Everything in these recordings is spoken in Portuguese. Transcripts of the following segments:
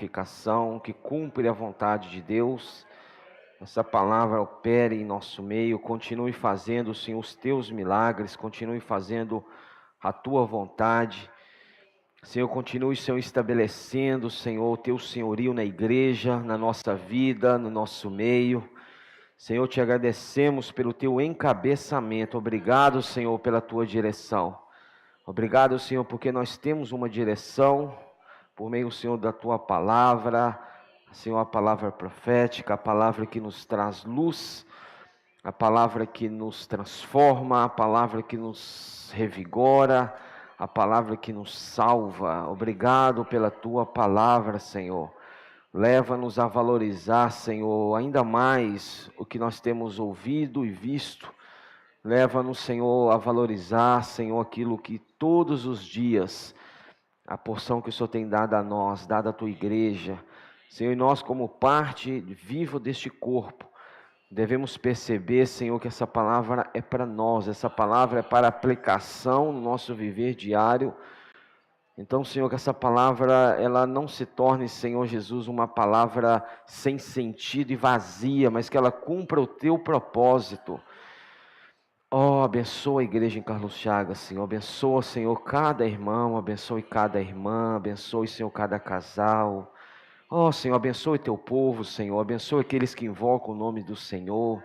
edificação, que cumpre a vontade de Deus. Essa palavra opere em nosso meio, continue fazendo, Senhor, os teus milagres, continue fazendo a tua vontade. Senhor, continue, Senhor, estabelecendo, Senhor, o teu senhorio na igreja, na nossa vida, no nosso meio. Senhor, te agradecemos pelo teu encabeçamento. Obrigado, Senhor, pela tua direção. Obrigado, Senhor, porque nós temos uma direção por meio, Senhor, da tua palavra. Senhor, a palavra profética, a palavra que nos traz luz, a palavra que nos transforma, a palavra que nos revigora, a palavra que nos salva. Obrigado pela tua palavra, Senhor. Leva-nos a valorizar, Senhor, ainda mais o que nós temos ouvido e visto. Leva-nos, Senhor, a valorizar, Senhor, aquilo que todos os dias, a porção que o Senhor tem dado a nós, dado à tua igreja. Senhor, e nós como parte viva deste corpo, devemos perceber, Senhor, que essa palavra é para nós, essa palavra é para aplicação no nosso viver diário. Então, Senhor, que essa palavra, ela não se torne, Senhor Jesus, uma palavra sem sentido e vazia, mas que ela cumpra o teu propósito. Oh, abençoa a igreja em Carlos Chagas, Senhor. Abençoa, Senhor, cada irmão, abençoe cada irmã, abençoe, Senhor, cada casal. Oh, Senhor, abençoe teu povo, Senhor. Abençoe aqueles que invocam o nome do Senhor.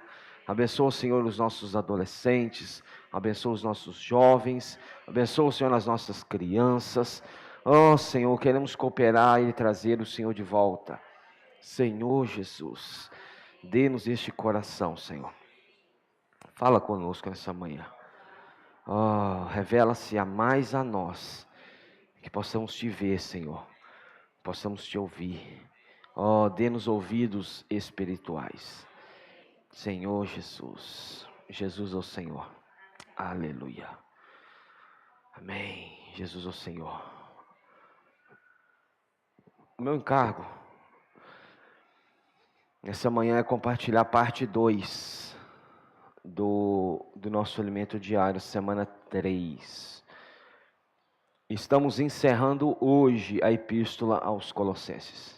Abençoa, Senhor, os nossos adolescentes. Abençoa os nossos jovens. Abençoa, Senhor, as nossas crianças. Oh, Senhor, queremos cooperar e trazer o Senhor de volta. Senhor Jesus, dê-nos este coração, Senhor. Fala conosco nessa manhã. Oh, revela-se a mais a nós, que possamos te ver, Senhor, possamos te ouvir. Oh, dê-nos ouvidos espirituais. Senhor Jesus, Jesus é o Senhor. Aleluia. Amém. Jesus é o Senhor. O meu encargo nessa manhã é compartilhar parte 2 do nosso alimento diário, semana 3. Estamos encerrando hoje a epístola aos Colossenses.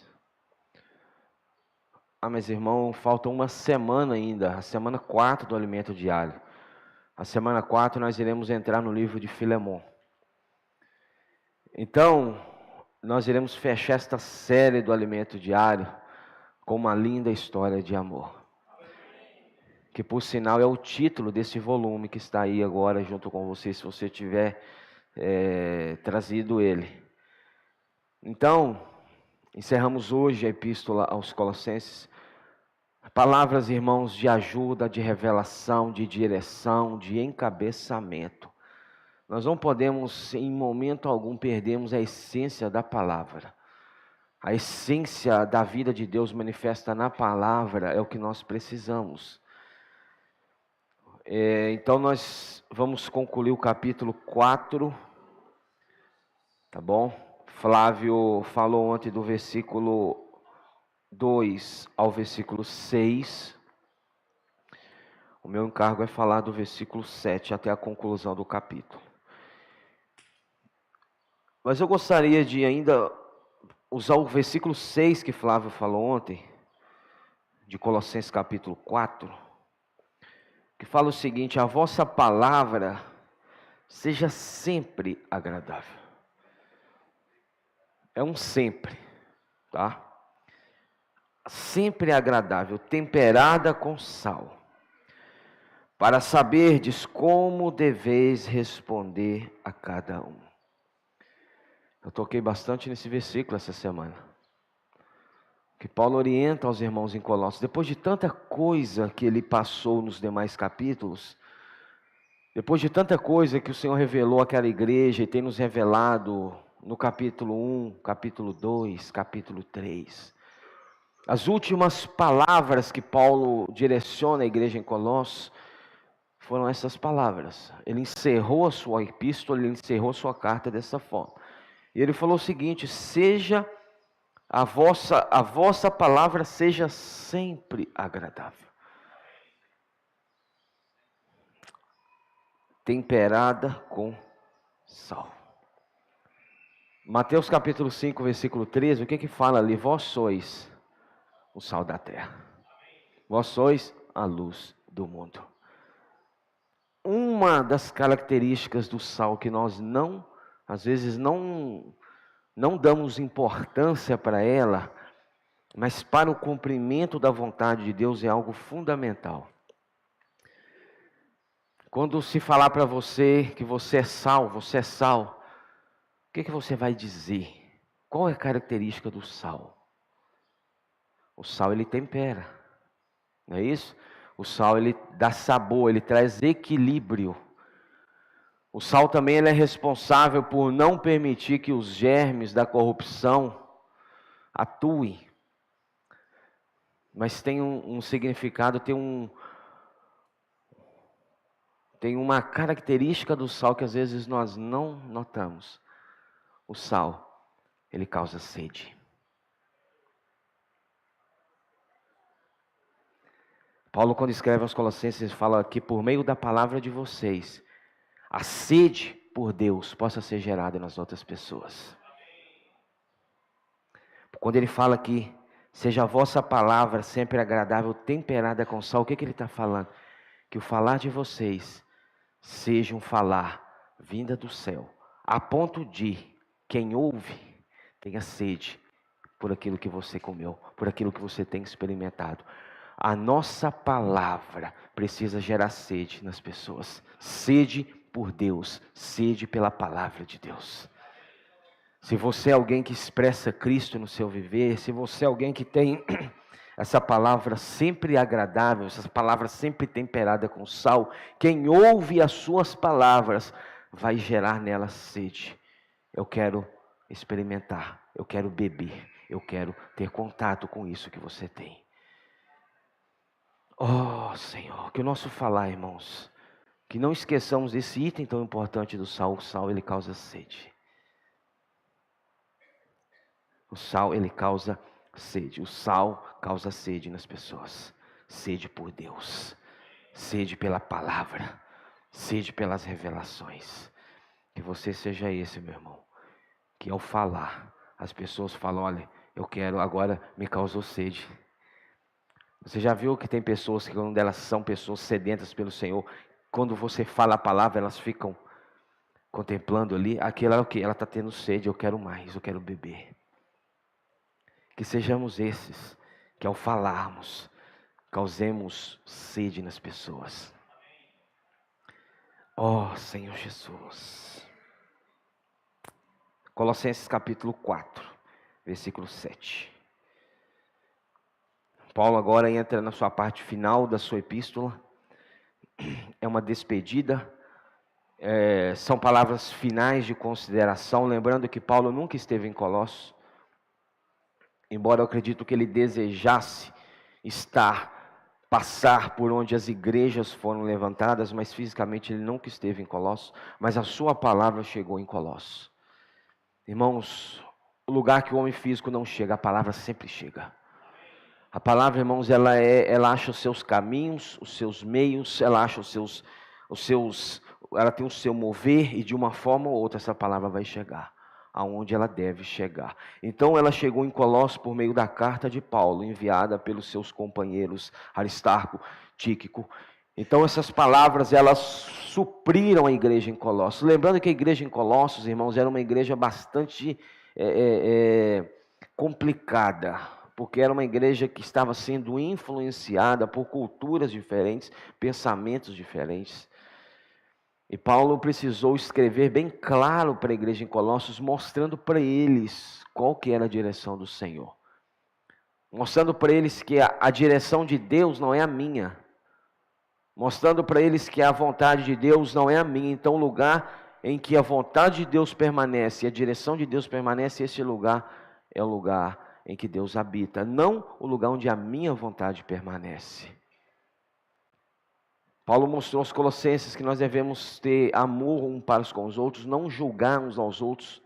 Meus irmãos, falta uma semana ainda, a semana 4 do alimento diário. A semana 4 nós iremos entrar no livro de Filemon. Então, nós iremos fechar esta série do alimento diário com uma linda história de amor. Que por sinal é o título desse volume que está aí agora junto com você, se você tiver trazido ele. Então, encerramos hoje a epístola aos Colossenses. Palavras, irmãos, de ajuda, de revelação, de direção, de encabeçamento. Nós não podemos, em momento algum, perdermos a essência da palavra. A essência da vida de Deus manifesta na palavra é o que nós precisamos. Então nós vamos concluir o capítulo 4, tá bom? Flávio falou ontem do versículo 2 ao versículo 6. O meu encargo é falar do versículo 7 até a conclusão do capítulo. Mas eu gostaria de ainda usar o versículo 6 que Flávio falou ontem, de Colossenses capítulo 4, que fala o seguinte: a vossa palavra seja sempre agradável. É um sempre, tá? Sempre agradável, temperada com sal, para saberdes como deveis responder a cada um. Eu toquei bastante nesse versículo essa semana, que Paulo orienta aos irmãos em Colossos. Depois de tanta coisa que ele passou nos demais capítulos, depois de tanta coisa que o Senhor revelou àquela igreja e tem nos revelado no capítulo 1, capítulo 2, capítulo 3. As últimas palavras que Paulo direciona à igreja em Colossos foram essas palavras. Ele encerrou a sua epístola, ele encerrou a sua carta dessa forma. E ele falou o seguinte: seja a vossa palavra seja sempre agradável, temperada com sal. Mateus capítulo 5, versículo 13, o que fala ali? Vós sois o sal da terra. Vós sois a luz do mundo. Uma das características do sal que nós às vezes não damos importância para ela, mas para o cumprimento da vontade de Deus é algo fundamental. Quando se falar para você que você é sal, o que você vai dizer? Qual é a característica do sal? O sal ele tempera, não é isso? O sal ele dá sabor, ele traz equilíbrio. O sal também ele é responsável por não permitir que os germes da corrupção atuem. Mas tem um significado, tem uma característica do sal que às vezes nós não notamos. O sal, ele causa sede. Paulo, quando escreve aos Colossenses, fala que por meio da palavra de vocês, a sede por Deus possa ser gerada nas outras pessoas. Quando ele fala que seja a vossa palavra sempre agradável, temperada com sal, o que ele está falando? Que o falar de vocês seja um falar vinda do céu, a ponto de quem ouve tenha sede por aquilo que você comeu, por aquilo que você tem experimentado. A nossa palavra precisa gerar sede nas pessoas, sede por Deus, sede pela palavra de Deus. Se você é alguém que expressa Cristo no seu viver, se você é alguém que tem essa palavra sempre agradável, essa palavra sempre temperada com sal, quem ouve as suas palavras vai gerar nela sede. Eu quero experimentar, eu quero beber, eu quero ter contato com isso que você tem. Oh, Senhor, que o nosso falar, irmãos, que não esqueçamos desse item tão importante do sal. O sal, ele causa sede. O sal, ele causa sede. O sal causa sede nas pessoas. Sede por Deus. Sede pela palavra. Sede pelas revelações. Que você seja esse, meu irmão. Que ao falar, as pessoas falam, olha, eu quero, agora me causou sede. Você já viu que tem pessoas que quando elas são pessoas sedentas pelo Senhor, quando você fala a palavra, elas ficam contemplando ali, aquilo é o que? Ela está tendo sede, eu quero mais, eu quero beber. Que sejamos esses, que ao falarmos, causemos sede nas pessoas. Oh, Senhor Jesus. Colossenses capítulo 4, versículo 7. Paulo agora entra na sua parte final da sua epístola. É uma despedida. São palavras finais de consideração. Lembrando que Paulo nunca esteve em Colossos. Embora eu acredito que ele desejasse passar por onde as igrejas foram levantadas, mas fisicamente ele nunca esteve em Colossos. Mas a sua palavra chegou em Colossos. Irmãos, o lugar que o homem físico não chega, a palavra sempre chega. A palavra, irmãos, ela acha os seus caminhos, os seus meios, ela acha ela tem o seu mover, e de uma forma ou outra essa palavra vai chegar aonde ela deve chegar. Então ela chegou em Colossos por meio da carta de Paulo, enviada pelos seus companheiros Aristarco, Tíquico. Então essas palavras, elas supriram a igreja em Colossos. Lembrando que a igreja em Colossos, irmãos, era uma igreja bastante complicada, porque era uma igreja que estava sendo influenciada por culturas diferentes, pensamentos diferentes. E Paulo precisou escrever bem claro para a igreja em Colossos, mostrando para eles qual que era a direção do Senhor. Mostrando para eles que a direção de Deus não é a minha. Mostrando para eles que a vontade de Deus não é a minha. Então o lugar em que a vontade de Deus permanece e a direção de Deus permanece, esse lugar é o lugar em que Deus habita, não o lugar onde a minha vontade permanece. Paulo mostrou aos Colossenses que nós devemos ter amor uns para com os outros, não julgar uns aos outros.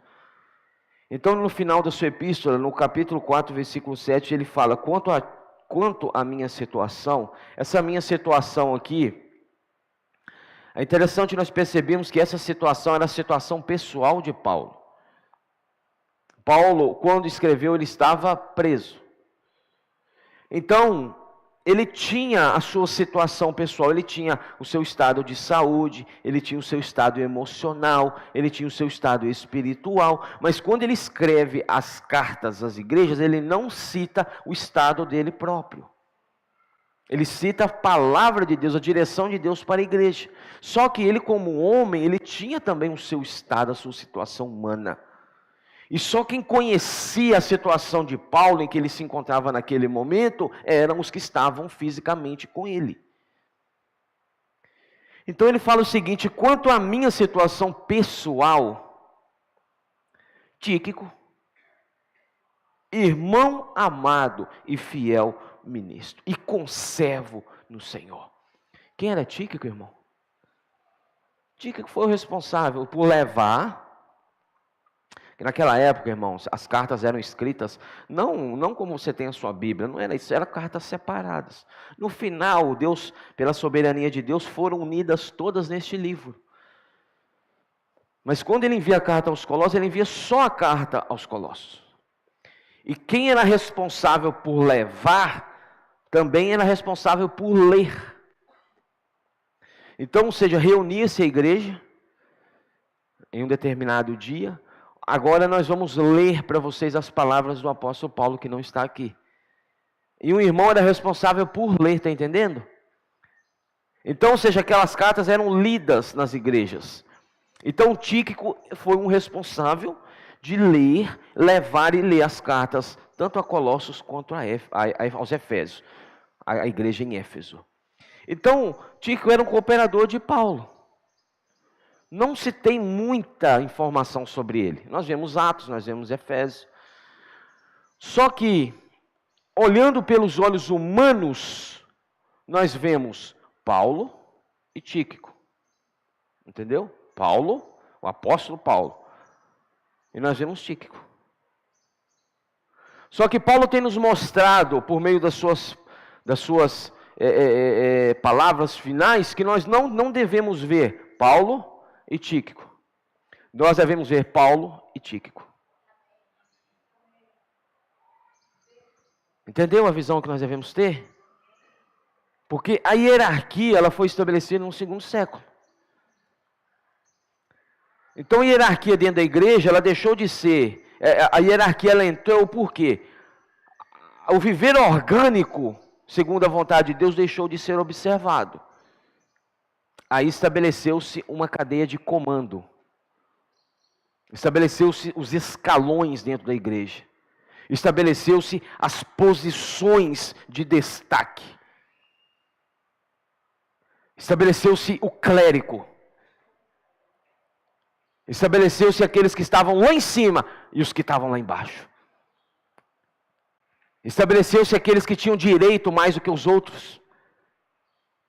Então, no final da sua epístola, no capítulo 4, versículo 7, ele fala, quanto à minha situação, essa minha situação aqui, é interessante nós percebemos que essa situação era a situação pessoal de Paulo. Paulo, quando escreveu, ele estava preso. Então, ele tinha a sua situação pessoal, ele tinha o seu estado de saúde, ele tinha o seu estado emocional, ele tinha o seu estado espiritual, mas quando ele escreve as cartas às igrejas, ele não cita o estado dele próprio. Ele cita a palavra de Deus, a direção de Deus para a igreja. Só que ele, como homem, ele tinha também o seu estado, a sua situação humana. E só quem conhecia a situação de Paulo, em que ele se encontrava naquele momento, eram os que estavam fisicamente com ele. Então ele fala o seguinte: quanto à minha situação pessoal, Tíquico, irmão amado e fiel ministro, e conservo no Senhor. Quem era Tíquico, irmão? Tíquico foi o responsável por levar. Naquela época, irmãos, as cartas eram escritas, não como você tem a sua Bíblia, não era isso, eram cartas separadas. No final, Deus, pela soberania de Deus, foram unidas todas neste livro. Mas quando ele envia a carta aos Colossos, ele envia só a carta aos Colossos. E quem era responsável por levar, também era responsável por ler. Então, ou seja, reunia-se a igreja em um determinado dia. Agora nós vamos ler para vocês as palavras do apóstolo Paulo, que não está aqui. E um irmão era responsável por ler, está entendendo? Então, ou seja, aquelas cartas eram lidas nas igrejas. Então, Tíquico foi um responsável de ler, levar e ler as cartas, tanto a Colossos quanto aos Efésios, a igreja em Éfeso. Então, Tíquico era um cooperador de Paulo. Não se tem muita informação sobre ele. Nós vemos Atos, nós vemos Efésios. Só que, olhando pelos olhos humanos, nós vemos Paulo e Tíquico. Entendeu? Paulo, o apóstolo Paulo. E nós vemos Tíquico. Só que Paulo tem nos mostrado, por meio das suas palavras finais, que nós não devemos ver Paulo e Tíquico. Nós devemos ver Paulo e Tíquico. Entendeu a visão que nós devemos ter? Porque a hierarquia ela foi estabelecida no segundo século. Então a hierarquia dentro da igreja, ela deixou de ser, a hierarquia ela entrou por quê? O viver orgânico, segundo a vontade de Deus, deixou de ser observado. Aí estabeleceu-se uma cadeia de comando. Estabeleceu-se os escalões dentro da igreja. Estabeleceu-se as posições de destaque. Estabeleceu-se o clérigo. Estabeleceu-se aqueles que estavam lá em cima e os que estavam lá embaixo. Estabeleceu-se aqueles que tinham direito mais do que os outros.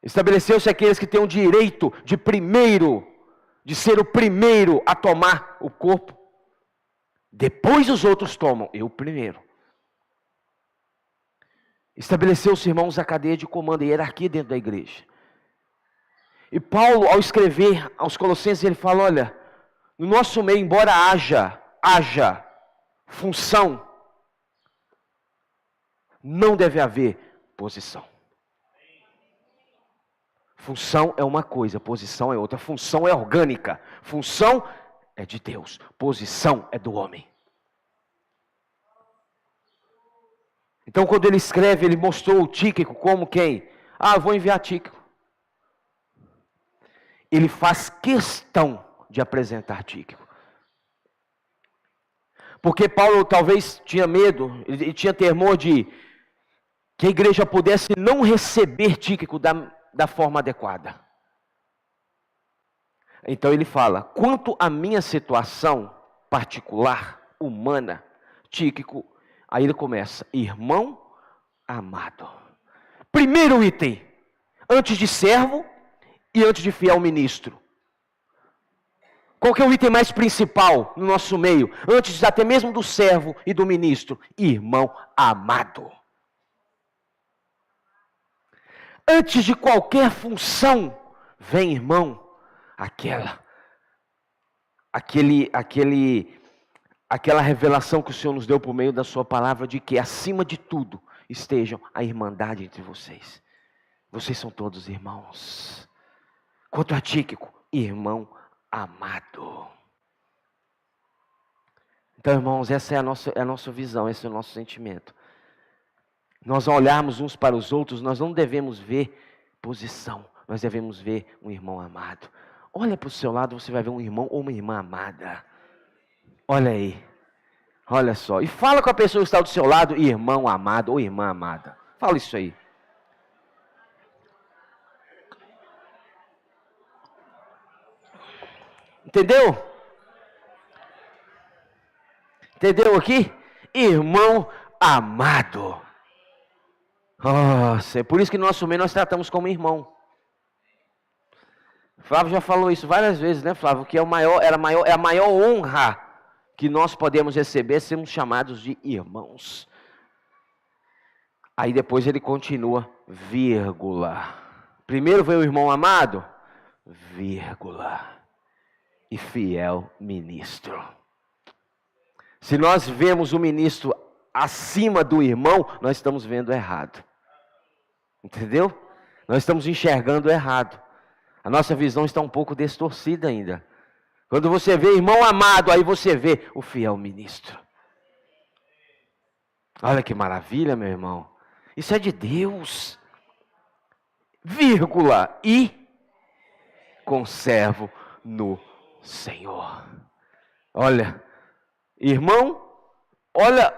Estabeleceu-se aqueles que têm o direito de ser o primeiro a tomar o corpo. Depois os outros tomam, eu primeiro. Estabeleceu-se, irmãos, a cadeia de comando, a hierarquia dentro da igreja. E Paulo, ao escrever aos Colossenses, ele fala, olha, no nosso meio, embora haja função, não deve haver posição. Função é uma coisa, posição é outra. Função é orgânica. Função é de Deus. Posição é do homem. Então, quando ele escreve, ele mostrou o Tíquico como quem? Eu vou enviar Tíquico. Ele faz questão de apresentar Tíquico. Porque Paulo talvez tinha medo, ele tinha temor de que a igreja pudesse não receber Tíquico da forma adequada. Então ele fala, quanto à minha situação particular, humana, Tíquico, aí ele começa, irmão amado. Primeiro item, antes de servo e antes de fiel ministro. Qual que é o item mais principal no nosso meio? Antes até mesmo do servo e do ministro, irmão amado. Antes de qualquer função, vem, irmão, aquela revelação que o Senhor nos deu por meio da sua palavra, de que acima de tudo estejam a irmandade entre vocês. Vocês são todos irmãos. Quanto a Tíquico, irmão amado. Então, irmãos, essa é a nossa visão, esse é o nosso sentimento. Nós ao olharmos uns para os outros, nós não devemos ver posição, nós devemos ver um irmão amado. Olha para o seu lado, você vai ver um irmão ou uma irmã amada. Olha aí, olha só. E fala com a pessoa que está do seu lado, irmão amado ou irmã amada. Fala isso aí. Entendeu? Entendeu aqui? Irmão amado. Nossa, é por isso que no nosso meio nós tratamos como irmão. Flávio já falou isso várias vezes, né, Flávio? Que é a maior honra que nós podemos receber, sermos chamados de irmãos. Aí depois ele continua, vírgula. Primeiro veio o irmão amado, vírgula. E fiel ministro. Se nós vemos o ministro acima do irmão, nós estamos vendo errado. Entendeu? Nós estamos enxergando errado. A nossa visão está um pouco distorcida ainda. Quando você vê irmão amado, aí você vê o fiel ministro. Olha que maravilha, meu irmão. Isso é de Deus. Vírgula. E conservo no Senhor. Olha, irmão, olha,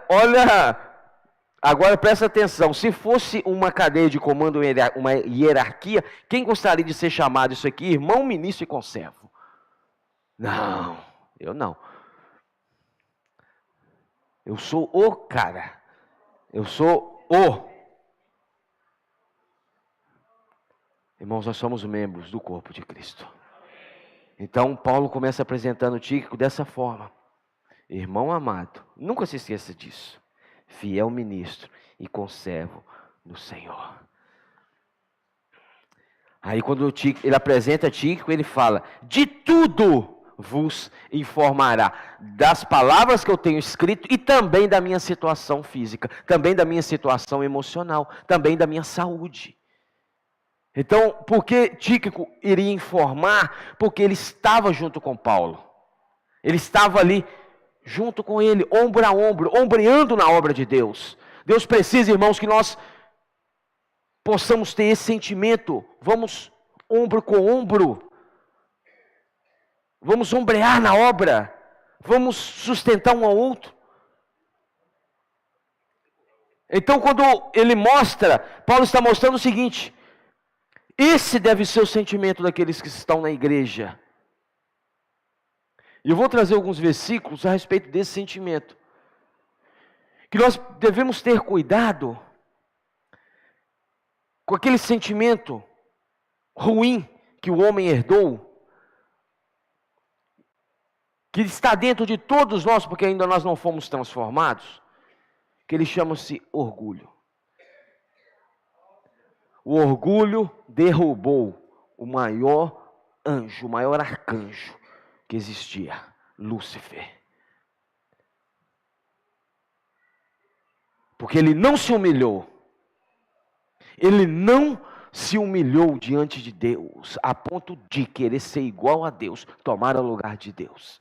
agora presta atenção, se fosse uma cadeia de comando, uma hierarquia, quem gostaria de ser chamado isso aqui? Irmão, ministro e conservo? Não, eu não. Eu sou o cara, eu sou o. Irmãos, nós somos membros do corpo de Cristo. Então, Paulo começa apresentando Tíquico dessa forma. Irmão amado, nunca se esqueça disso. Fiel ministro e conservo no Senhor. Aí quando ele apresenta Tíquico, ele fala, de tudo vos informará, das palavras que eu tenho escrito e também da minha situação física, também da minha situação emocional, também da minha saúde. Então, por que Tíquico iria informar? Porque ele estava junto com Paulo. Ele estava ali junto com ele, ombro a ombro, ombreando na obra de Deus. Deus precisa, irmãos, que nós possamos ter esse sentimento. Vamos ombro com ombro. Vamos ombrear na obra. Vamos sustentar um ao outro. Então, quando ele mostra, Paulo está mostrando o seguinte: esse deve ser o sentimento daqueles que estão na igreja. E eu vou trazer alguns versículos a respeito desse sentimento. Que nós devemos ter cuidado com aquele sentimento ruim que o homem herdou, que está dentro de todos nós, porque ainda nós não fomos transformados, que ele chama-se orgulho. O orgulho derrubou o maior anjo, o maior arcanjo que existia, Lúcifer. Porque ele não se humilhou. Ele não se humilhou diante de Deus, a ponto de querer ser igual a Deus, tomar o lugar de Deus.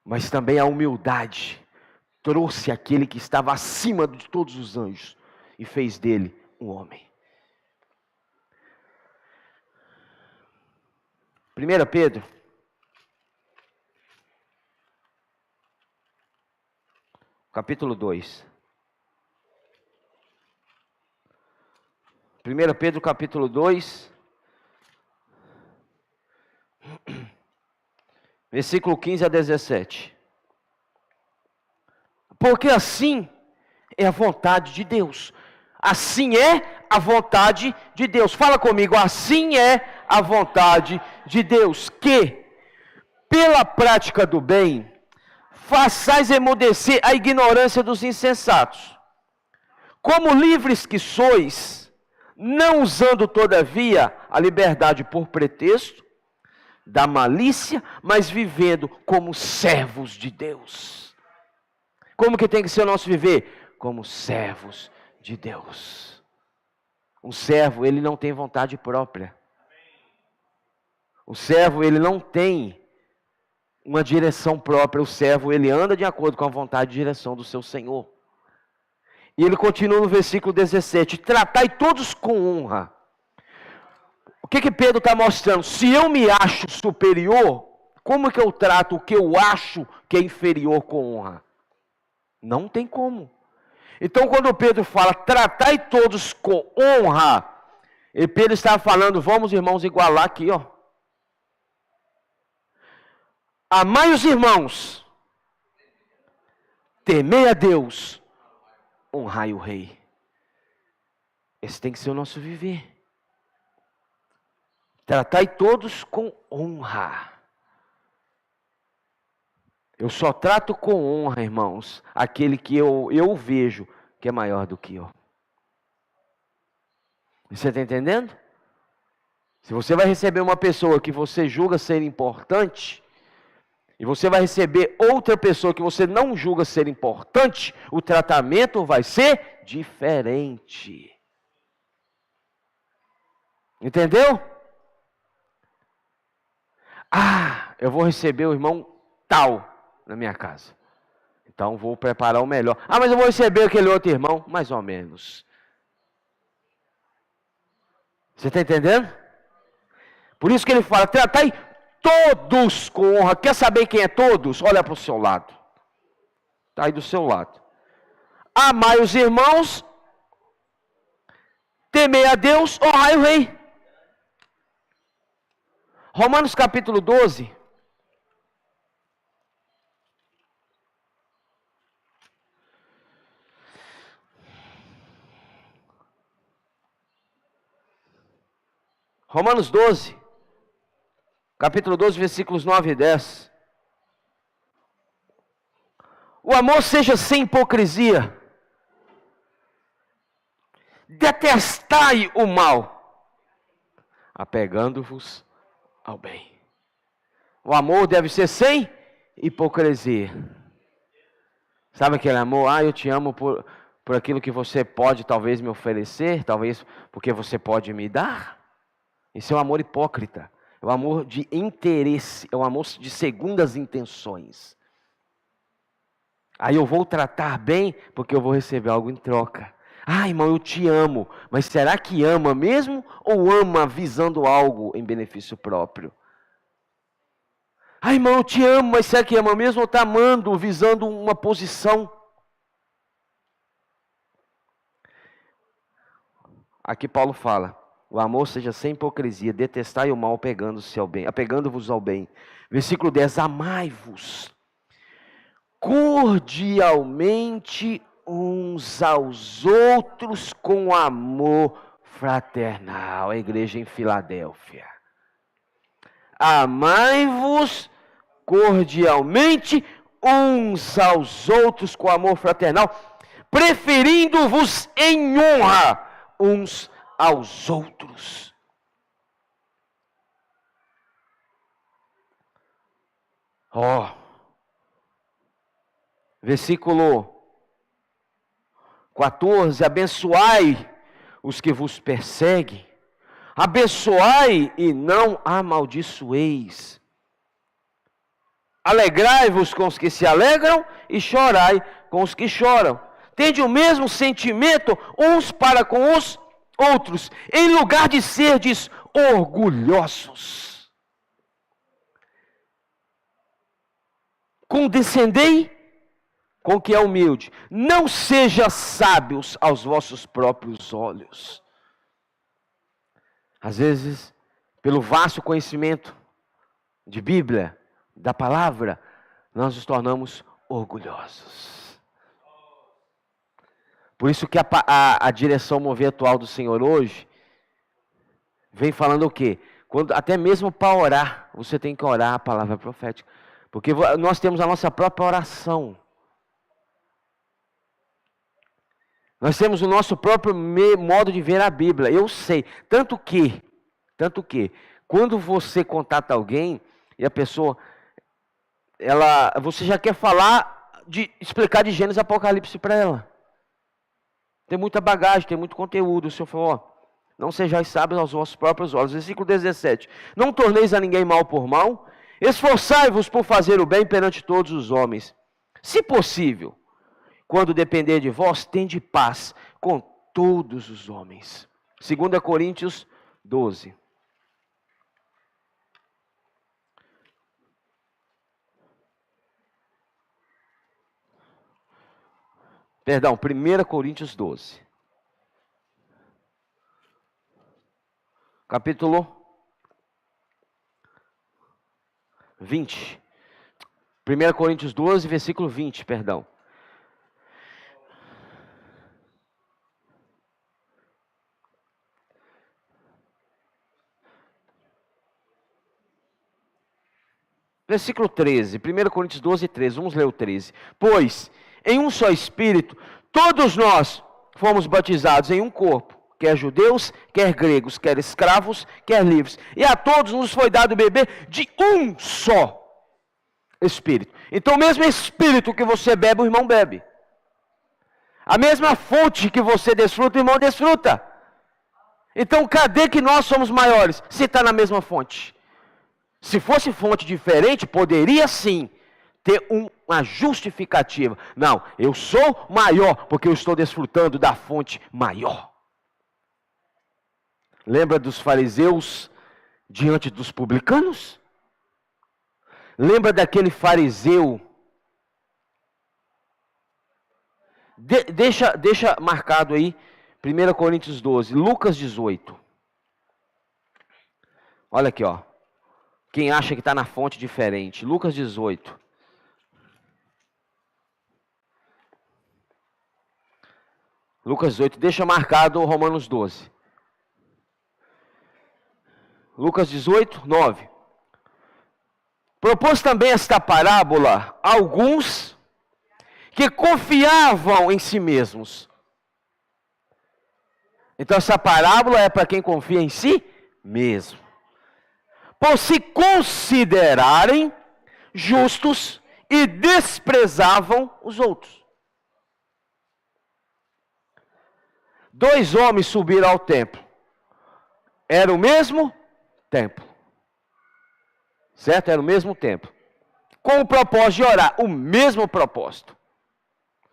Mas também a humildade trouxe aquele que estava acima de todos os anjos e fez dele um homem. 1 Pedro, capítulo 2. 1 Pedro, capítulo 2, versículo 15 a 17. Porque assim é a vontade de Deus. Assim é a vontade de Deus. Fala comigo, assim é a vontade de Deus, que pela prática do bem façais emudecer a ignorância dos insensatos. Como livres que sois, não usando todavia a liberdade por pretexto, da malícia, mas vivendo como servos de Deus. Como que tem que ser o nosso viver? Como servos de Deus. Um servo, ele não tem vontade própria. O servo, ele não tem uma direção própria. O servo, ele anda de acordo com a vontade e direção do seu Senhor. E ele continua no versículo 17: tratai todos com honra. O que Pedro está mostrando? Se eu me acho superior, como que eu trato o que eu acho que é inferior com honra? Não tem como. Então, quando Pedro fala, tratai todos com honra, e Pedro estava falando, vamos, irmãos, igualar aqui, ó. Amai os irmãos, temei a Deus, honrai o rei. Esse tem que ser o nosso viver. Tratai todos com honra. Eu só trato com honra, irmãos, aquele que eu vejo que é maior do que eu. Você está entendendo? Se você vai receber uma pessoa que você julga ser importante, e você vai receber outra pessoa que você não julga ser importante, o tratamento vai ser diferente. Entendeu? Ah, eu vou receber o irmão tal na minha casa. Então vou preparar o melhor. Ah, mas eu vou receber aquele outro irmão, mais ou menos. Você está entendendo? Por isso que ele fala, tratai todos com honra. Quer saber quem é todos? Olha para o seu lado. Está aí do seu lado. Amai os irmãos, temei a Deus, honrai o rei. Romanos capítulo 12. Romanos 12. Capítulo 12, versículos 9 e 10. O amor seja sem hipocrisia. Detestai o mal, apegando-vos ao bem. O amor deve ser sem hipocrisia. Sabe aquele amor? Ah, eu te amo por aquilo que você pode talvez me oferecer, talvez porque você pode me dar. Esse é o amor hipócrita. É o amor de interesse, é o amor de segundas intenções. Aí eu vou tratar bem porque eu vou receber algo em troca. Ah, irmão, eu te amo, mas será que ama mesmo ou ama visando algo em benefício próprio? Ah, irmão, eu te amo, mas será que ama mesmo ou está amando visando uma posição? Aqui Paulo fala, o amor seja sem hipocrisia, detestai o mal apegando-vos ao bem. Versículo 10, amai-vos cordialmente uns aos outros com amor fraternal. A igreja em Filadélfia. Amai-vos cordialmente uns aos outros com amor fraternal, preferindo-vos em honra uns aos outros. Versículo 14, abençoai os que vos perseguem, abençoai e não amaldiçoeis. Alegrai-vos com os que se alegram e chorai com os que choram. Tende o mesmo sentimento uns para com os outros, em lugar de serdes orgulhosos. Condescendei com o que é humilde. Não seja sábios aos vossos próprios olhos. Às vezes, pelo vasto conhecimento de Bíblia, da palavra, nós nos tornamos orgulhosos. Por isso que a direção mover atual do Senhor hoje vem falando o quê? Até mesmo para orar, você tem que orar a palavra profética. Porque nós temos a nossa própria oração. Nós temos o nosso próprio modo de ver a Bíblia. Eu sei, tanto que, Quando você contata alguém e a pessoa, você já quer explicar de Gênesis e Apocalipse para ela. Tem muita bagagem, tem muito conteúdo. O Senhor falou, não sejais sábios aos vossos próprios olhos. Versículo 17. Não torneis a ninguém mal por mal, esforçai-vos por fazer o bem perante todos os homens. Se possível, quando depender de vós, tende paz com todos os homens. 2 Coríntios 12. Perdão, 1 Coríntios 12. Capítulo 20. 1 Coríntios 12, versículo 20, perdão. Versículo 13, 1 Coríntios 12, 13, vamos ler o 13. Pois, em um só Espírito, todos nós fomos batizados em um corpo, quer judeus, quer gregos, quer escravos, quer livres. E a todos nos foi dado beber de um só Espírito. Então, o mesmo Espírito que você bebe, o irmão bebe. A mesma fonte que você desfruta, o irmão desfruta. Então, cadê que nós somos maiores? Se está na mesma fonte. Se fosse fonte diferente, poderia sim ter uma justificativa. Não, eu sou maior porque eu estou desfrutando da fonte maior. Lembra dos fariseus diante dos publicanos? Lembra daquele fariseu? Deixa marcado aí, 1 Coríntios 12, Lucas 18. Olha aqui, ó. Quem acha que está na fonte diferente. Lucas 18. Lucas 18, deixa marcado Romanos 12. Lucas 18, 9. Propôs também esta parábola a alguns que confiavam em si mesmos. Então essa parábola é para quem confia em si mesmo. Por se considerarem justos e desprezavam os outros. 2 homens subiram ao templo. Era o mesmo templo. Certo? Era o mesmo templo. Com o propósito de orar. O mesmo propósito.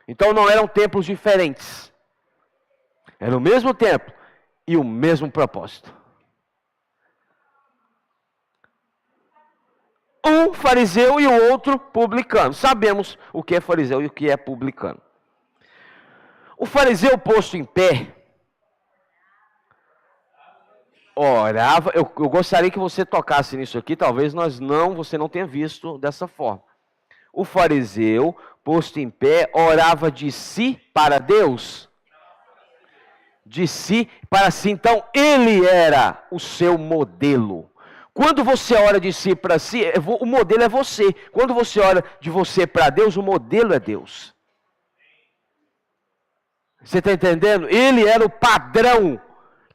Então não eram templos diferentes. Era o mesmo templo e o mesmo propósito. Um fariseu e o outro publicano. Sabemos o que é fariseu e o que é publicano. O fariseu posto em pé, orava. Eu gostaria que você tocasse nisso aqui, talvez você não tenha visto dessa forma. O fariseu posto em pé, orava de si para Deus. De si para si. Então, ele era o seu modelo. Quando você ora de si para si, o modelo é você. Quando você ora de você para Deus, o modelo é Deus. Você está entendendo? Ele era o padrão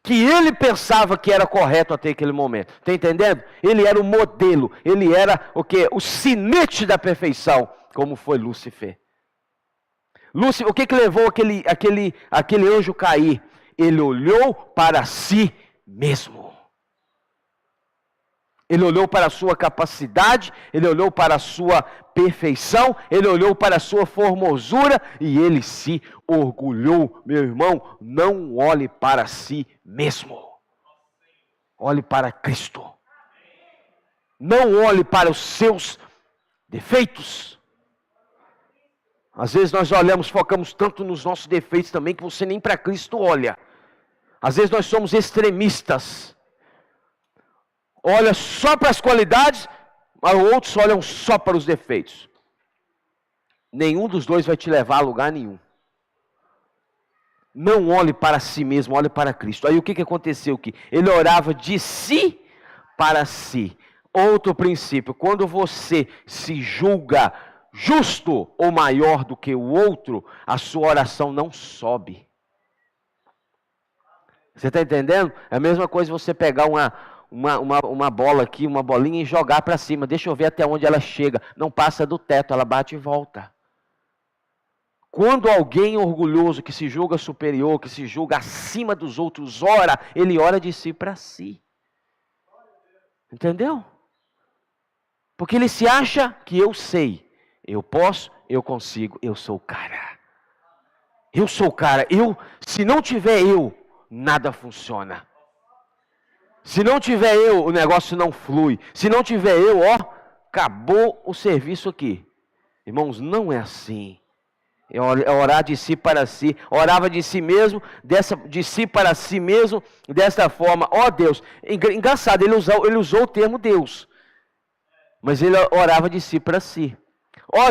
que ele pensava que era correto até aquele momento. Está entendendo? Ele era o modelo. Ele era o quê? O sinete da perfeição, como foi Lúcifer. O que levou aquele anjo cair? Ele olhou para si mesmo. Ele olhou para a sua capacidade, ele olhou para a sua perfeição, ele olhou para a sua formosura e ele se orgulhou. Meu irmão, não olhe para si mesmo. Olhe para Cristo. Não olhe para os seus defeitos. Às vezes nós olhamos, focamos tanto nos nossos defeitos também que você nem para Cristo olha. Às vezes nós somos extremistas. Olha só para as qualidades, mas outros olham só para os defeitos. Nenhum dos dois vai te levar a lugar nenhum. Não olhe para si mesmo, olhe para Cristo. Aí o que aconteceu aqui? Ele orava de si para si. Outro princípio, quando você se julga justo ou maior do que o outro, a sua oração não sobe. Você está entendendo? É a mesma coisa você pegar uma bola aqui, uma bolinha e jogar para cima. Deixa eu ver até onde ela chega. Não passa do teto, ela bate e volta. Quando alguém orgulhoso, que se julga superior, que se julga acima dos outros, ora, ele ora de si para si. Entendeu? Porque ele se acha que eu sei, eu posso, eu consigo, eu sou o cara. Eu sou o cara, se não tiver eu, nada funciona. Se não tiver eu, o negócio não flui. Se não tiver eu, acabou o serviço aqui. Irmãos, não é assim. É orar de si para si. Orava de si mesmo, de si para si mesmo, desta forma. Deus, engraçado, ele usou o termo Deus. Mas ele orava de si para si.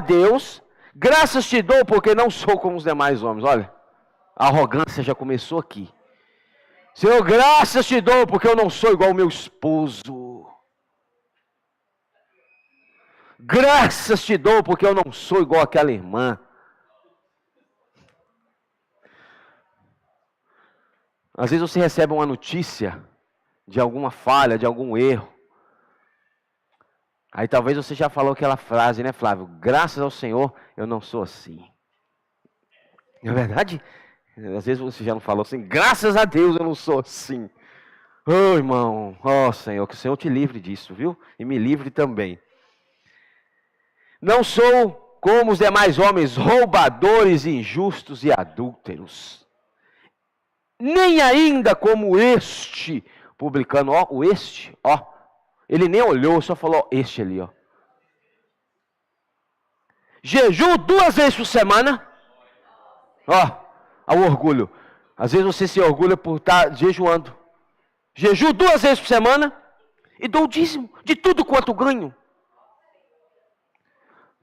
Deus, graças te dou porque não sou como os demais homens. Olha, a arrogância já começou aqui. Senhor, graças te dou porque eu não sou igual ao meu esposo. Graças te dou porque eu não sou igual àquela irmã. Às vezes você recebe uma notícia de alguma falha, de algum erro. Aí talvez você já falou aquela frase, né, Flávio? Graças ao Senhor, eu não sou assim. Não é verdade? Às vezes você já não falou assim, graças a Deus eu não sou assim. Irmão, Senhor, que o Senhor te livre disso, viu? E me livre também. Não sou como os demais homens, roubadores, injustos e adúlteros. Nem ainda como este publicano, ele nem olhou, só falou, este ali, Jejum 2 vezes por semana, ao orgulho. Às vezes você se orgulha por estar jejuando. Jejum 2 vezes por semana e dou o dízimo de tudo quanto ganho.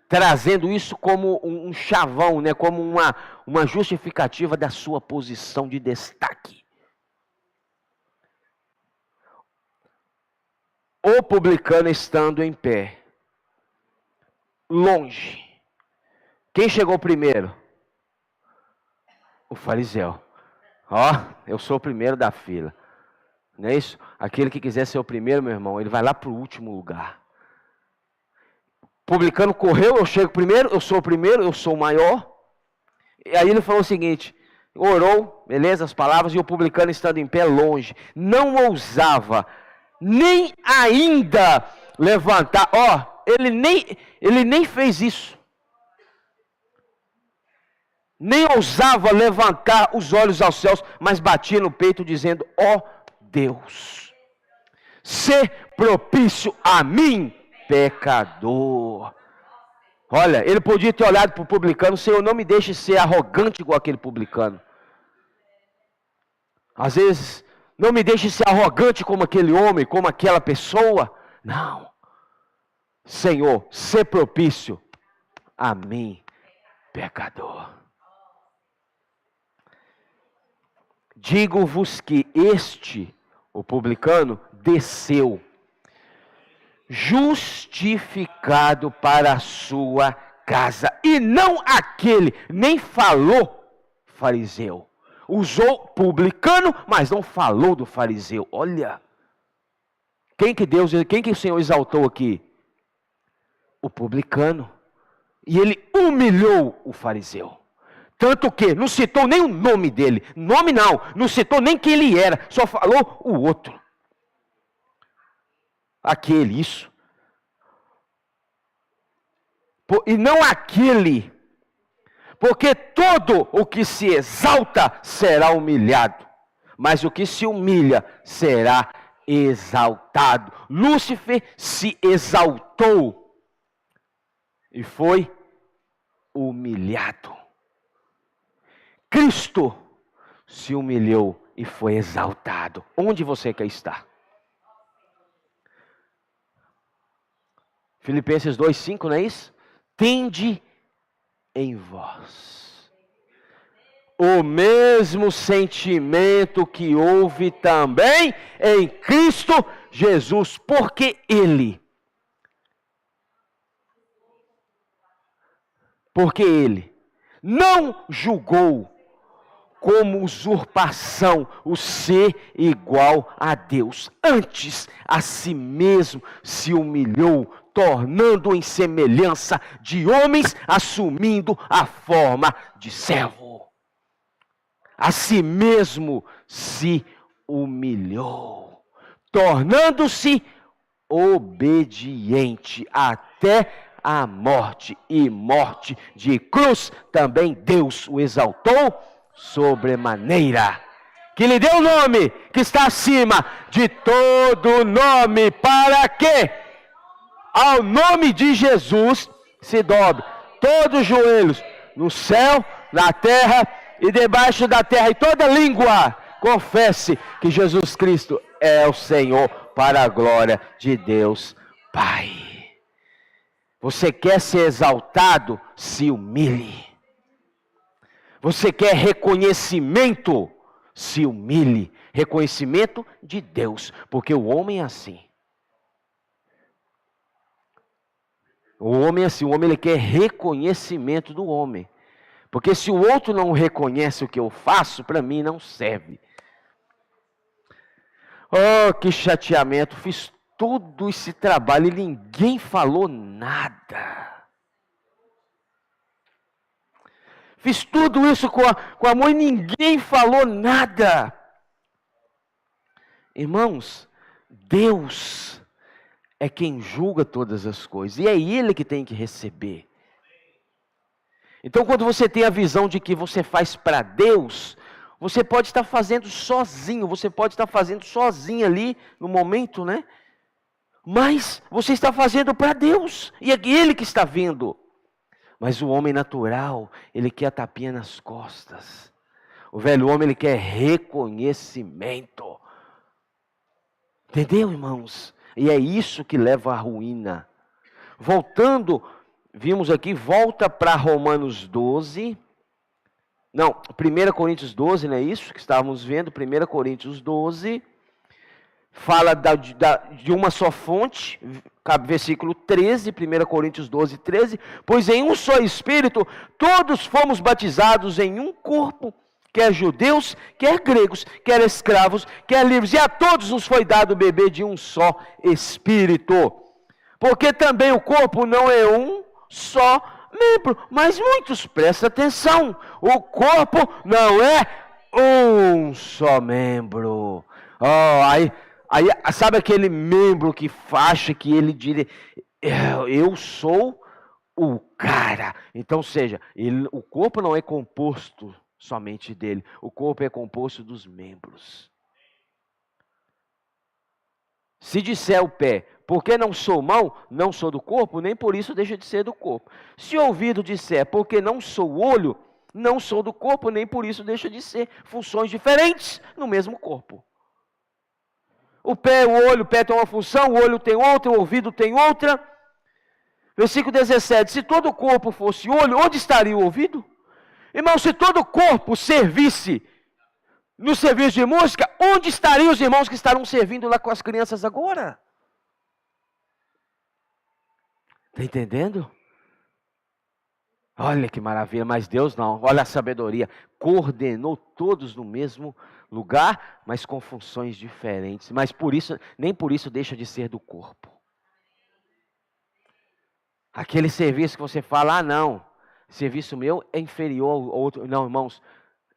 Trazendo isso como um chavão, né? Como uma justificativa da sua posição de destaque. O publicano estando em pé, longe. Quem chegou primeiro? O fariseu. Eu sou o primeiro da fila. Não é isso? Aquele que quiser ser o primeiro, meu irmão, ele vai lá para o último lugar. O publicano correu, eu chego primeiro, eu sou o primeiro, eu sou o maior. E aí ele falou o seguinte, orou, beleza, as palavras, e o publicano estando em pé longe, não ousava nem ainda levantar, ele nem fez isso. Nem ousava levantar os olhos aos céus, mas batia no peito dizendo, Deus, sê propício a mim, pecador. Olha, ele podia ter olhado para o publicano, Senhor, não me deixe ser arrogante igual aquele publicano. Às vezes, não me deixe ser arrogante como aquele homem, como aquela pessoa. Não. Senhor, sê propício a mim, pecador. Digo-vos que o publicano, desceu, justificado para a sua casa, e não aquele, nem falou fariseu. Usou publicano, mas não falou do fariseu. Olha, quem que o Senhor exaltou aqui? O publicano. E ele humilhou o fariseu. Tanto que não citou nem o nome dele. Nome não citou nem quem ele era. Só falou o outro. Aquele, isso. E não aquele. Porque todo o que se exalta será humilhado. Mas o que se humilha será exaltado. Lúcifer se exaltou. E foi humilhado. Cristo se humilhou e foi exaltado. Onde você quer estar? Filipenses 2:5, não é isso? Tende em vós o mesmo sentimento que houve também em Cristo Jesus, porque Ele não julgou como usurpação o ser igual a Deus. Antes, a si mesmo se humilhou, tornando em semelhança de homens, assumindo a forma de servo. A si mesmo se humilhou, tornando-se obediente até a morte, e morte de cruz. Também Deus o exaltou sobremaneira, que lhe deu o nome que está acima de todo nome, para que ao nome de Jesus se dobre todos os joelhos, no céu, na terra e debaixo da terra, e toda língua confesse que Jesus Cristo é o Senhor, para a glória de Deus Pai. Você quer ser exaltado? Se humilhe. Você quer reconhecimento? Se humilhe. Reconhecimento de Deus, porque o homem é assim. O homem é assim, o homem ele quer reconhecimento do homem. Porque se o outro não reconhece o que eu faço, para mim não serve. Oh, que chateamento, fiz todo esse trabalho e ninguém falou nada. Fiz tudo isso com amor e ninguém falou nada. Irmãos, Deus é quem julga todas as coisas, e é Ele que tem que receber. Então, quando você tem a visão de que você faz para Deus, você pode estar fazendo sozinho, você pode estar fazendo sozinho ali no momento, né? Mas você está fazendo para Deus, e é Ele que está vendo. Mas o homem natural, ele quer a tapinha nas costas. O velho homem, ele quer reconhecimento. Entendeu, irmãos? E é isso que leva à ruína. Voltando, vimos aqui, volta para Romanos 12. Não, 1 Coríntios 12, não é isso que estávamos vendo? 1 Coríntios 12. Fala de uma só fonte, versículo 13, 1 Coríntios 12, 13. Pois em um só Espírito, todos fomos batizados em um corpo, quer judeus, quer gregos, quer escravos, quer livres. E a todos nos foi dado beber de um só Espírito. Porque também o corpo não é um só membro, mas muitos, presta atenção, o corpo não é um só membro. Aí, sabe aquele membro que acha que ele diz, eu sou o cara. Então, o corpo não é composto somente dele, o corpo é composto dos membros. Se disser o pé, porque não sou mão, não sou do corpo, nem por isso deixa de ser do corpo. Se o ouvido disser, porque não sou olho, não sou do corpo, nem por isso deixa de ser. Funções diferentes no mesmo corpo. O olho, o pé tem uma função, o olho tem outra, o ouvido tem outra. Versículo 17, se todo o corpo fosse olho, onde estaria o ouvido? Irmão, se todo o corpo servisse no serviço de música, onde estariam os irmãos que estarão servindo lá com as crianças agora? Está entendendo? Olha que maravilha, mas Deus não, olha a sabedoria, coordenou todos no mesmo lugar, mas com funções diferentes, mas nem por isso deixa de ser do corpo. Aquele serviço que você fala, não, serviço meu é inferior ao outro, não, irmãos,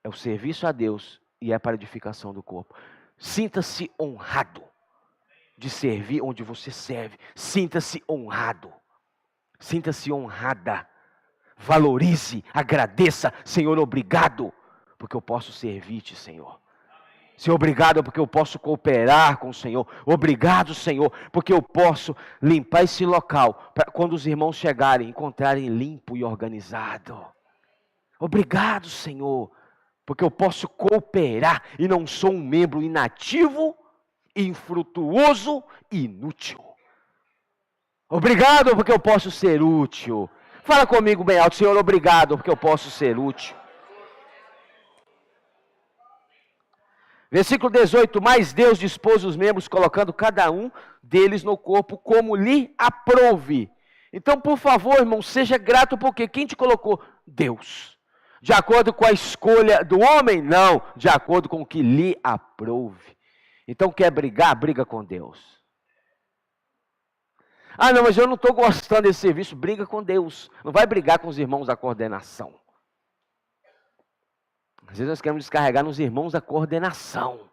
é o serviço a Deus e é para a edificação do corpo. Sinta-se honrado de servir onde você serve, sinta-se honrado, sinta-se honrada. Valorize, agradeça, Senhor, obrigado, porque eu posso servir-te, Senhor. Senhor, obrigado, porque eu posso cooperar com o Senhor. Obrigado, Senhor, porque eu posso limpar esse local, para quando os irmãos chegarem, encontrarem limpo e organizado. Obrigado, Senhor, porque eu posso cooperar e não sou um membro inativo, infrutuoso e inútil. Obrigado, porque eu posso ser útil. Fala comigo bem alto, Senhor, obrigado, porque eu posso ser útil. Versículo 18, mas Deus dispôs os membros, colocando cada um deles no corpo, como lhe aprouve. Então, por favor, irmão, seja grato, porque quem te colocou? Deus. De acordo com a escolha do homem? Não, de acordo com o que lhe aprouve. Então quer brigar? Briga com Deus. Ah, não, mas eu não estou gostando desse serviço. Briga com Deus. Não vai brigar com os irmãos da coordenação. Às vezes nós queremos descarregar nos irmãos da coordenação.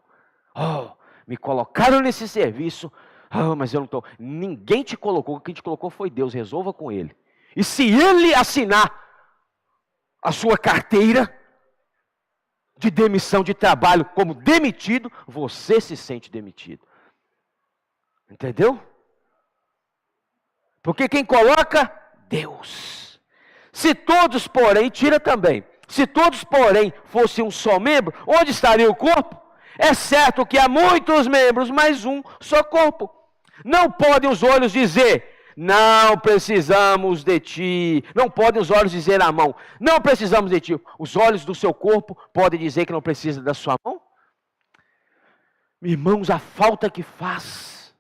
Oh, me colocaram nesse serviço. Oh, mas eu não estou. Ninguém te colocou. Quem te colocou foi Deus. Resolva com Ele. E se Ele assinar a sua carteira de demissão de trabalho como demitido, você se sente demitido. Entendeu? Porque quem coloca? Deus. Se todos, porém, tira também. Se todos, porém, fossem um só membro, onde estaria o corpo? É certo que há muitos membros, mas um só corpo. Não podem os olhos dizer, não precisamos de ti. Não podem os olhos dizer à mão, não precisamos de ti. Os olhos do seu corpo podem dizer que não precisa da sua mão? Irmãos, a falta que faz.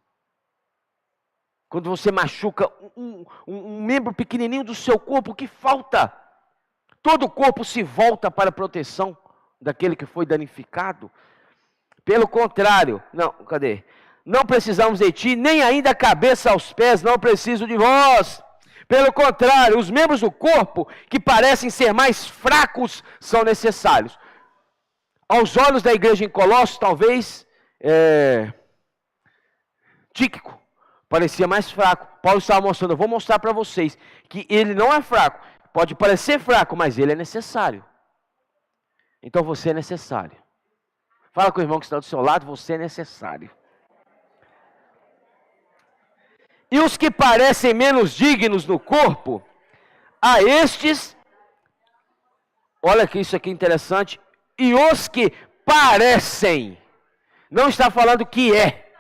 Quando você machuca um membro pequenininho do seu corpo, que falta? Todo o corpo se volta para a proteção daquele que foi danificado. Pelo contrário, não precisamos de ti, nem ainda a cabeça aos pés, não preciso de vós. Pelo contrário, os membros do corpo que parecem ser mais fracos são necessários. Aos olhos da igreja em Colossos, talvez, Tíquico parecia mais fraco. Paulo estava mostrando, eu vou mostrar para vocês, que ele não é fraco. Pode parecer fraco, mas ele é necessário. Então você é necessário. Fala com o irmão que está do seu lado, você é necessário. E os que parecem menos dignos no corpo, a estes, olha que isso aqui é interessante, e os que parecem, não está falando que é.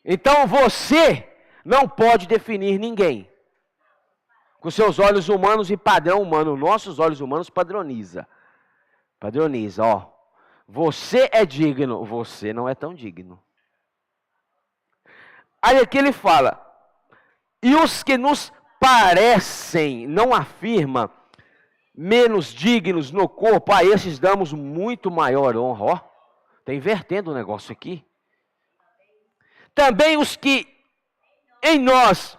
Então você não pode definir ninguém com seus olhos humanos e padrão humano. Nossos olhos humanos padroniza, ó. Você é digno, você não é tão digno. Aí aqui ele fala, e os que nos parecem, não afirma, menos dignos no corpo, a esses damos muito maior honra. Ó, está invertendo o negócio aqui. Também os que em nós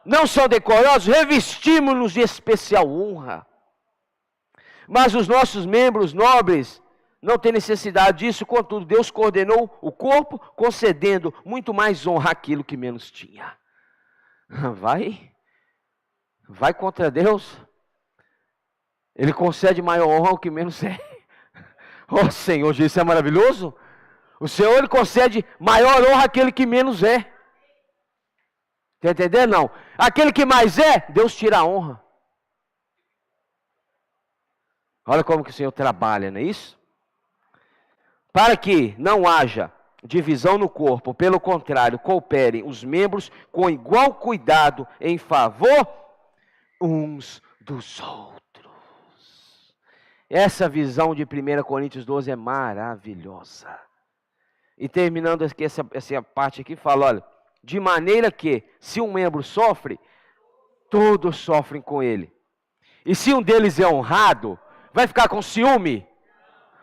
não são decorosos, revestimos-nos de especial honra. Mas os nossos membros nobres não têm necessidade disso, contudo, Deus coordenou o corpo, concedendo muito mais honra àquilo que menos tinha. Vai contra Deus, Ele concede maior honra ao que menos é. Oh Senhor, isso é maravilhoso. O Senhor, Ele concede maior honra àquele que menos é. Está entendendo? Não. Aquele que mais é, Deus tira a honra. Olha como que o Senhor trabalha, não é isso? Para que não haja divisão no corpo, pelo contrário, cooperem os membros com igual cuidado em favor uns dos outros. Essa visão de 1 Coríntios 12 é maravilhosa. E terminando aqui essa parte aqui, fala, olha, de maneira que, se um membro sofre, todos sofrem com ele. E se um deles é honrado, vai ficar com ciúme?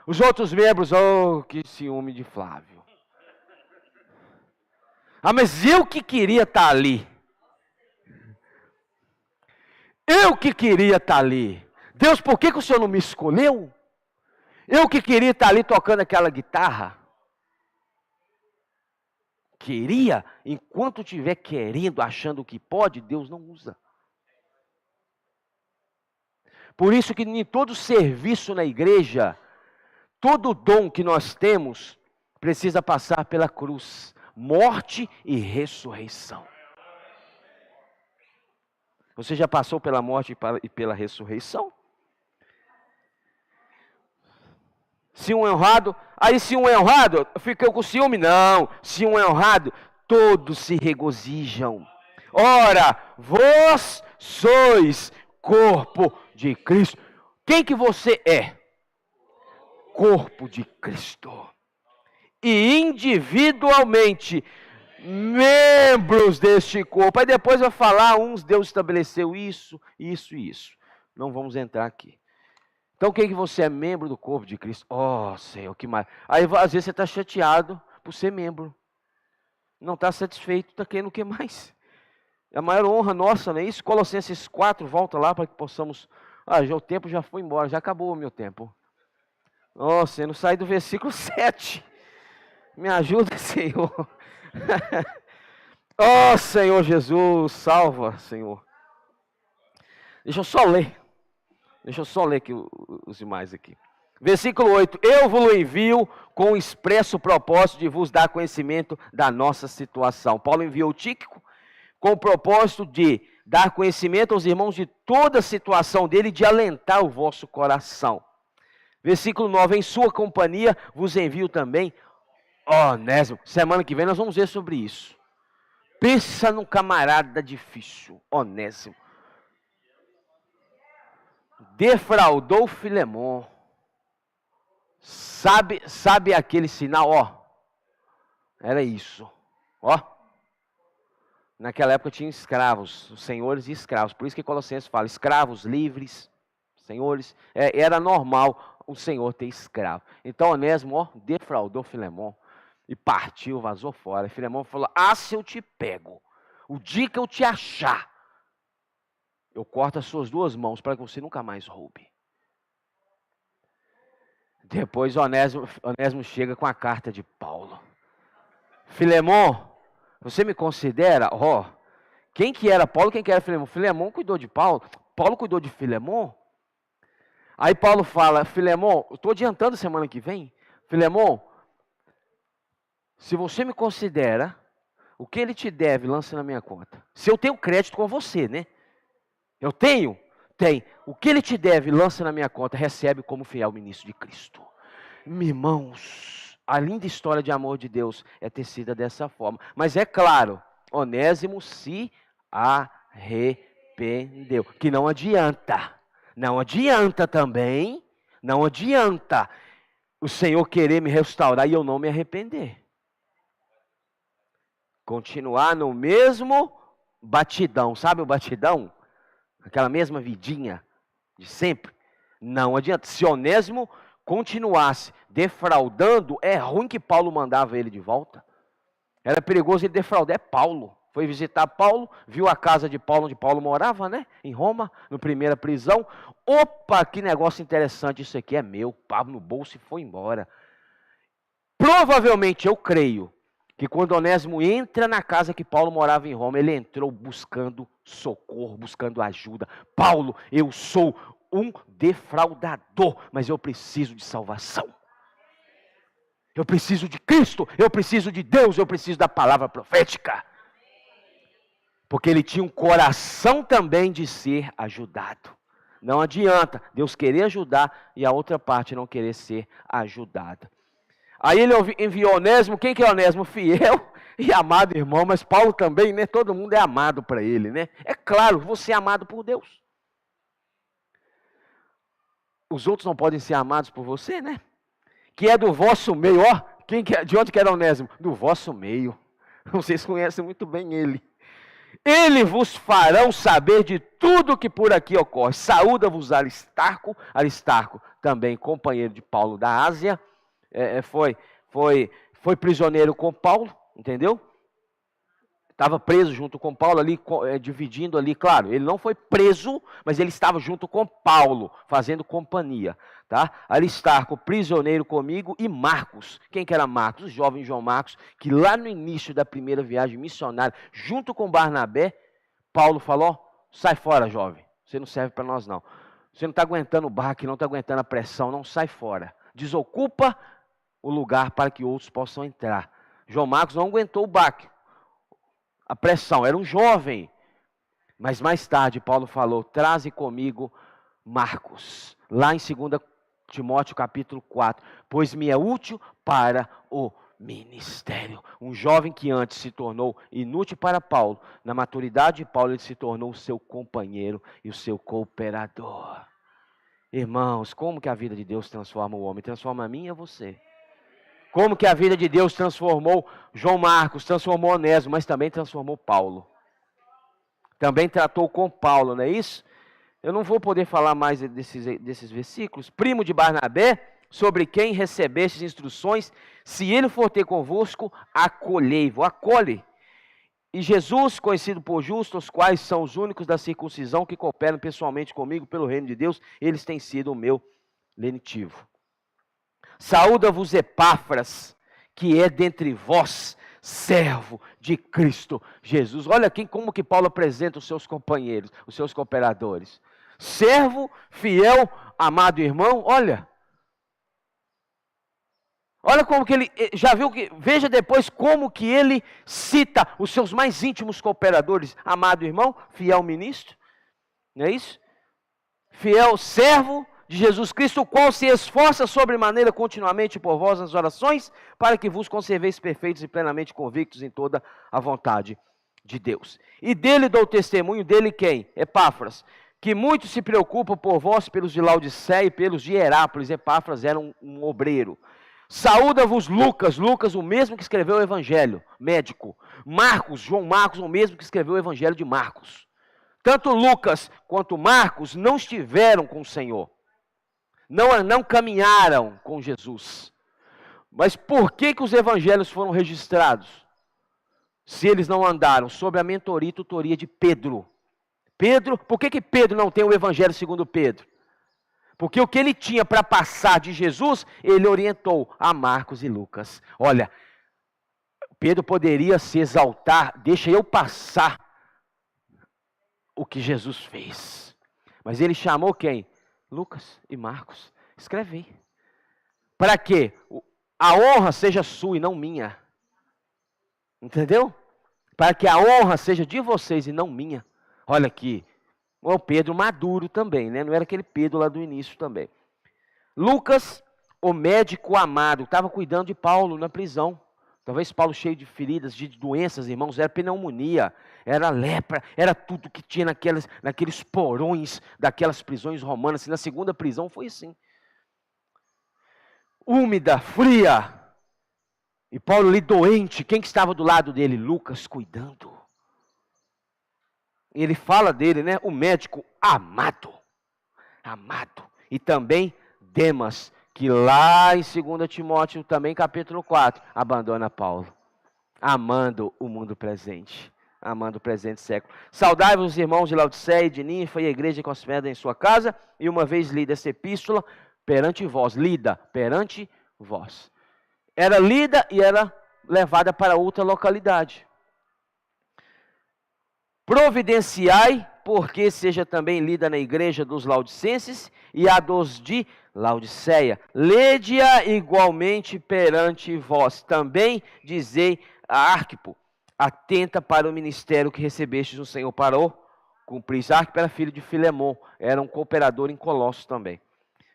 Os outros membros, oh, que ciúme de Flávio. Ah, mas eu que queria estar ali. Eu que queria estar ali. Deus, por que o Senhor não me escolheu? Eu que queria estar ali tocando aquela guitarra. Queria, enquanto estiver querendo, achando que pode, Deus não usa. Por isso que em todo serviço na igreja, todo dom que nós temos, precisa passar pela cruz, morte e ressurreição. Você já passou pela morte e pela ressurreição? Se um é honrado, aí se um é honrado, fica com ciúme? Não, se um é honrado, todos se regozijam. Ora, vós sois corpo de Cristo. Quem que você é? Corpo de Cristo. E individualmente, membros deste corpo. Aí depois vai falar, uns Deus estabeleceu isso, isso e isso. não vamos entrar aqui. Então, quem que você é? Membro do corpo de Cristo. Oh, Senhor, que mais. Aí, às vezes, você está chateado por ser membro. Não está satisfeito, está querendo o que mais? É a maior honra nossa, não é isso? Colossenses 4, volta lá para que possamos... o tempo já foi embora, já acabou o meu tempo. Oh, Senhor, não sai do versículo 7. Me ajuda, Senhor. Oh, Senhor Jesus, salva, Senhor. Deixa eu só ler aqui os demais aqui. Versículo 8. Eu vos envio com o expresso propósito de vos dar conhecimento da nossa situação. Paulo enviou Tíquico com o propósito de dar conhecimento aos irmãos de toda a situação dele e de alentar o vosso coração. Versículo 9. Em sua companhia vos envio também Onésimo. Semana que vem nós vamos ver sobre isso. Pensa num camarada difícil, Onésimo. Defraudou Filemon. Sabe aquele sinal? Era isso. Naquela época tinha escravos, senhores e escravos. Por isso que Colossenses fala, escravos livres, senhores. Era normal o senhor ter escravo. Então Onésimo, defraudou Filemon. E partiu, vazou fora. E Filemon falou, se eu te pego, o dia que eu te achar, eu corto as suas duas mãos para que você nunca mais roube. Depois Onésimo chega com a carta de Paulo. Filemon, você me considera? Quem que era Paulo, quem que era Filemon? Filemon cuidou de Paulo, Paulo cuidou de Filemon. Aí Paulo fala, Filemon, eu estou adiantando semana que vem. Filemon, se você me considera, o que ele te deve, lança na minha conta. Se eu tenho crédito com você, né? Eu tenho? Tem. O que ele te deve, lança na minha conta, recebe como fiel ministro de Cristo. Meus irmãos, a linda história de amor de Deus é tecida dessa forma. Mas é claro, Onésimo se arrependeu. Que não adianta. Não adianta também. Não adianta o Senhor querer me restaurar e eu não me arrepender. Continuar no mesmo batidão. Sabe o batidão? Aquela mesma vidinha de sempre. Não adianta. Se Onésimo continuasse defraudando, é ruim que Paulo mandava ele de volta. Era perigoso ele defraudar Paulo. Foi visitar Paulo, viu a casa de Paulo, onde Paulo morava, né? Em Roma, na primeira prisão. Opa, que negócio interessante, isso aqui é meu. Pablo no bolso e foi embora. Provavelmente, eu creio, que quando Onésimo entra na casa que Paulo morava em Roma, ele entrou buscando socorro, buscando ajuda. Paulo, eu sou um defraudador, mas eu preciso de salvação. Eu preciso de Cristo, eu preciso de Deus, eu preciso da palavra profética. Porque ele tinha um coração também de ser ajudado. Não adianta Deus querer ajudar e a outra parte não querer ser ajudada. Aí ele enviou Onésimo. Quem que é Onésimo? Fiel e amado irmão, mas Paulo também, né? Todo mundo é amado para ele, né? É claro, você é amado por Deus. Os outros não podem ser amados por você, né? Que é do vosso meio, de onde que era Onésimo? Do vosso meio. Vocês conhecem muito bem ele. Ele vos farão saber de tudo que por aqui ocorre. Saúda-vos Aristarco, também companheiro de Paulo da Ásia. Foi prisioneiro com Paulo, entendeu? Estava preso junto com Paulo ali, dividindo ali, claro, ele não foi preso, mas ele estava junto com Paulo, fazendo companhia, tá? Aristarco, prisioneiro comigo, e Marcos. Quem que era Marcos? O jovem João Marcos, que lá no início da primeira viagem missionária, junto com Barnabé, Paulo falou, sai fora, jovem, você não serve para nós não. Você não está aguentando o barco, não está aguentando a pressão, não, sai fora. Desocupa o lugar para que outros possam entrar. João Marcos não aguentou o barco. A pressão, era um jovem. Mas mais tarde Paulo falou, traze comigo Marcos. Lá em 2 Timóteo capítulo 4. Pois me é útil para o ministério. Um jovem que antes se tornou inútil para Paulo. Na maturidade de Paulo ele se tornou o seu companheiro e o seu cooperador. Irmãos, como que a vida de Deus transforma o homem? Transforma a mim e a você. Como que a vida de Deus transformou João Marcos, transformou Onésimo, mas também transformou Paulo. Também tratou com Paulo, não é isso? Eu não vou poder falar mais desses versículos. Primo de Barnabé, sobre quem recebestes instruções, se ele for ter convosco, acolhei-vos, acolhe. E Jesus, conhecido por justo, os quais são os únicos da circuncisão que cooperam pessoalmente comigo pelo reino de Deus, eles têm sido o meu lenitivo. Saúda-vos Epáfras, que é dentre vós, servo de Cristo Jesus. Olha aqui como que Paulo apresenta os seus companheiros, os seus cooperadores. Servo, fiel, amado irmão, olha como que ele, já viu que, veja depois como que ele cita os seus mais íntimos cooperadores. Amado irmão, fiel ministro, não é isso? Fiel servo de Jesus Cristo, o qual se esforça sobremaneira continuamente por vós nas orações, para que vos conserveis perfeitos e plenamente convictos em toda a vontade de Deus. E dele dou testemunho, dele quem? Epáfras, que muito se preocupa por vós, pelos de Laodiceia e pelos de Herápolis. Epáfras era um obreiro. Saúda-vos Lucas, o mesmo que escreveu o Evangelho, médico. Marcos, João Marcos, o mesmo que escreveu o Evangelho de Marcos. Tanto Lucas quanto Marcos não estiveram com o Senhor. Não caminharam com Jesus. Mas por que os evangelhos foram registrados? Se eles não andaram sob a mentoria e tutoria de Pedro. Por que Pedro não tem o evangelho segundo Pedro? Porque o que ele tinha para passar de Jesus, ele orientou a Marcos e Lucas. Olha, Pedro poderia se exaltar, deixa eu passar o que Jesus fez. Mas ele chamou quem? Lucas e Marcos. Escreve aí. Para que a honra seja sua e não minha. Entendeu? Para que a honra seja de vocês e não minha. Olha aqui. O Pedro maduro também, né? Não era aquele Pedro lá do início também. Lucas, o médico amado, estava cuidando de Paulo na prisão. Talvez Paulo cheio de feridas, de doenças, irmãos, era pneumonia, era lepra, era tudo que tinha naqueles porões daquelas prisões romanas. E na segunda prisão foi assim. Úmida, fria. E Paulo ali doente, quem que estava do lado dele? Lucas cuidando. Ele fala dele, né? O médico amado. Amado. E também Demas, que lá em 2 Timóteo, também capítulo 4, abandona Paulo. Amando o mundo presente. Amando o presente século. Saudai-vos os irmãos de Laodiceia e de Ninfa e a igreja que hospeda em sua casa. E uma vez lida essa epístola, perante vós. Lida, perante vós. Era lida e era levada para outra localidade. Providenciai, porque seja também lida na igreja dos Laodicenses e a dos de Laodiceia. Lede-a igualmente perante vós. Também dizei a Arquipo, atenta para o ministério que recebestes no Senhor para o cumprir. Arquipo era filho de Filemon, era um cooperador em Colossos também.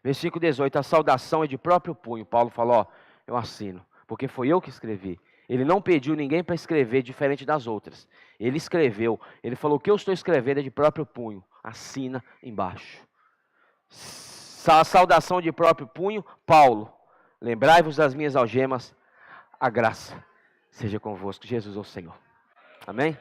Versículo 18, a saudação é de próprio punho. Paulo falou, ó, eu assino, porque foi eu que escrevi. Ele não pediu ninguém para escrever diferente das outras. Ele escreveu. Ele falou, o que eu estou escrevendo é de próprio punho. Assina embaixo. A saudação de próprio punho, Paulo. Lembrai-vos das minhas algemas. A graça seja convosco. Jesus é o Senhor. Amém?